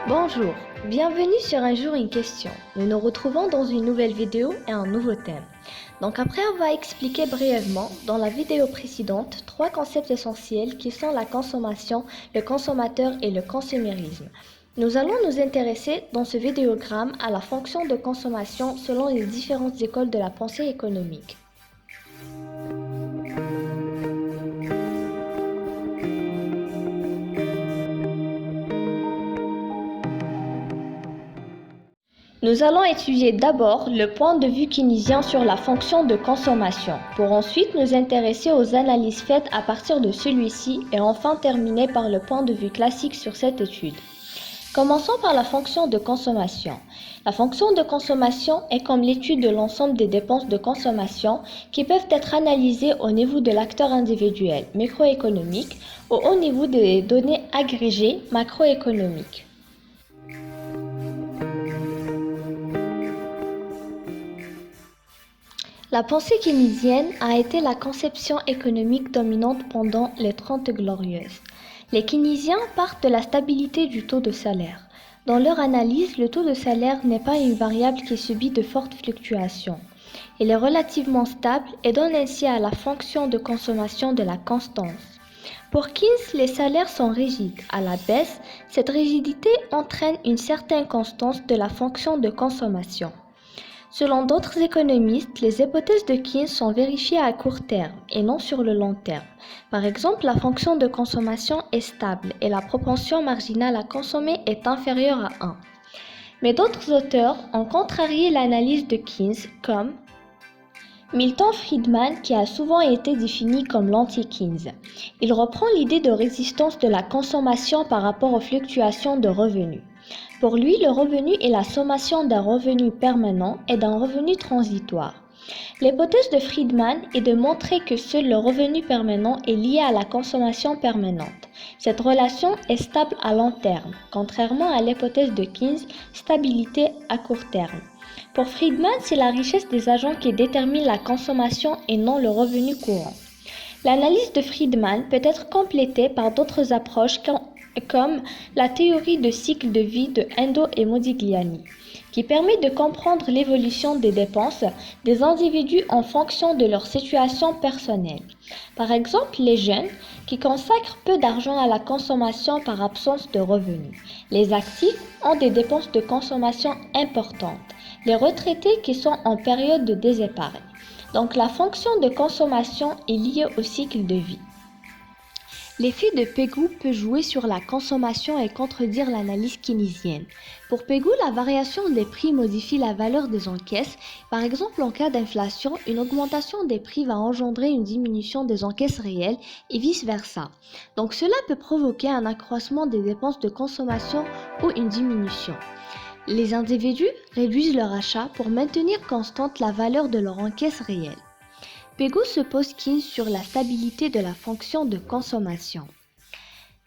Bonjour, bienvenue sur Un jour une question. Nous nous retrouvons dans une nouvelle vidéo et un nouveau thème. Donc après on va expliquer brièvement dans la vidéo précédente 3 concepts essentiels qui sont la consommation, le consommateur et le consumérisme. Nous allons nous intéresser dans ce vidéogramme à la fonction de consommation selon les différentes écoles de la pensée économique. Nous allons étudier d'abord le point de vue keynésien sur la fonction de consommation, pour ensuite nous intéresser aux analyses faites à partir de celui-ci et enfin terminer par le point de vue classique sur cette étude. Commençons par la fonction de consommation. La fonction de consommation est comme l'étude de l'ensemble des dépenses de consommation qui peuvent être analysées au niveau de l'acteur individuel microéconomique ou au niveau des données agrégées macroéconomiques. La pensée keynésienne a été la conception économique dominante pendant les 30 glorieuses. Les keynésiens partent de la stabilité du taux de salaire. Dans leur analyse, le taux de salaire n'est pas une variable qui subit de fortes fluctuations. Il est relativement stable et donne ainsi à la fonction de consommation de la constance. Pour Keynes, les salaires sont rigides. À la baisse, cette rigidité entraîne une certaine constance de la fonction de consommation. Selon d'autres économistes, les hypothèses de Keynes sont vérifiées à court terme et non sur le long terme. Par exemple, la fonction de consommation est stable et la propension marginale à consommer est inférieure à 1. Mais d'autres auteurs ont contrarié l'analyse de Keynes comme Milton Friedman, qui a souvent été défini comme l'anti-Keynes. Il reprend l'idée de résistance de la consommation par rapport aux fluctuations de revenus. Pour lui, le revenu est la sommation d'un revenu permanent et d'un revenu transitoire. L'hypothèse de Friedman est de montrer que seul le revenu permanent est lié à la consommation permanente. Cette relation est stable à long terme, contrairement à l'hypothèse de Keynes, stabilité à court terme. Pour Friedman, c'est la richesse des agents qui détermine la consommation et non le revenu courant. L'analyse de Friedman peut être complétée par d'autres approches comme la théorie de cycle de vie de Endo et Modigliani, qui permet de comprendre l'évolution des dépenses des individus en fonction de leur situation personnelle. Par exemple, les jeunes qui consacrent peu d'argent à la consommation par absence de revenus. Les actifs ont des dépenses de consommation importantes. Les retraités qui sont en période de désépargne. Donc la fonction de consommation est liée au cycle de vie. L'effet de Pégou peut jouer sur la consommation et contredire l'analyse keynésienne. Pour Pégou, la variation des prix modifie la valeur des encaisses. Par exemple, en cas d'inflation, une augmentation des prix va engendrer une diminution des encaisses réelles et vice-versa. Donc cela peut provoquer un accroissement des dépenses de consommation ou une diminution. Les individus réduisent leur achat pour maintenir constante la valeur de leur encaisse réelle. Pégou se pose Keynes sur la stabilité de la fonction de consommation.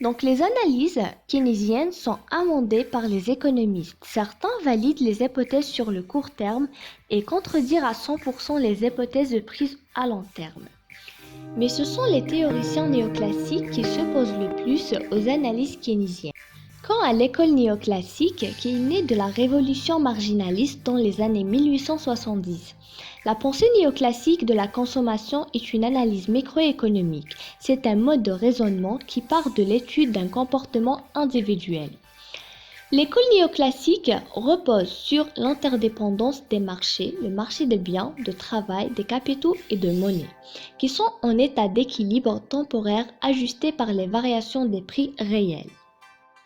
Donc les analyses keynésiennes sont amendées par les économistes. Certains valident les hypothèses sur le court terme et contredirent à 100% les hypothèses prises à long terme. Mais ce sont les théoriciens néoclassiques qui s'opposent le plus aux analyses keynésiennes. Quant à l'école néoclassique, qui est née de la révolution marginaliste dans les années 1870, la pensée néoclassique de la consommation est une analyse microéconomique. C'est un mode de raisonnement qui part de l'étude d'un comportement individuel. L'école néoclassique repose sur l'interdépendance des marchés, le marché des biens, de travail, des capitaux et de monnaie, qui sont en état d'équilibre temporaire ajusté par les variations des prix réels.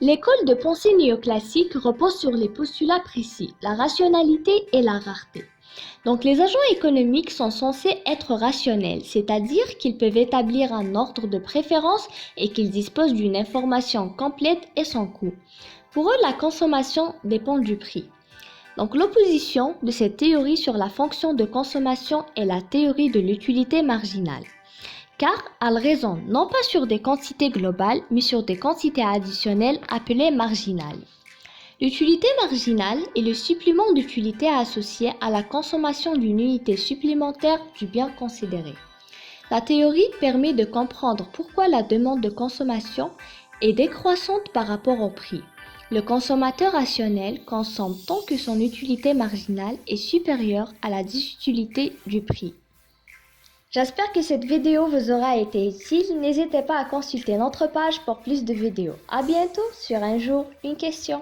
L'école de pensée néoclassique repose sur les postulats précis, la rationalité et la rareté. Donc les agents économiques sont censés être rationnels, c'est-à-dire qu'ils peuvent établir un ordre de préférence et qu'ils disposent d'une information complète et sans coût. Pour eux, la consommation dépend du prix. Donc l'opposition de cette théorie sur la fonction de consommation est la théorie de l'utilité marginale. Car elle raisonne non pas sur des quantités globales, mais sur des quantités additionnelles appelées marginales. L'utilité marginale est le supplément d'utilité associé à la consommation d'une unité supplémentaire du bien considéré. La théorie permet de comprendre pourquoi la demande de consommation est décroissante par rapport au prix. Le consommateur rationnel consomme tant que son utilité marginale est supérieure à la désutilité du prix. J'espère que cette vidéo vous aura été utile. N'hésitez pas à consulter notre page pour plus de vidéos. À bientôt sur Un jour, une question.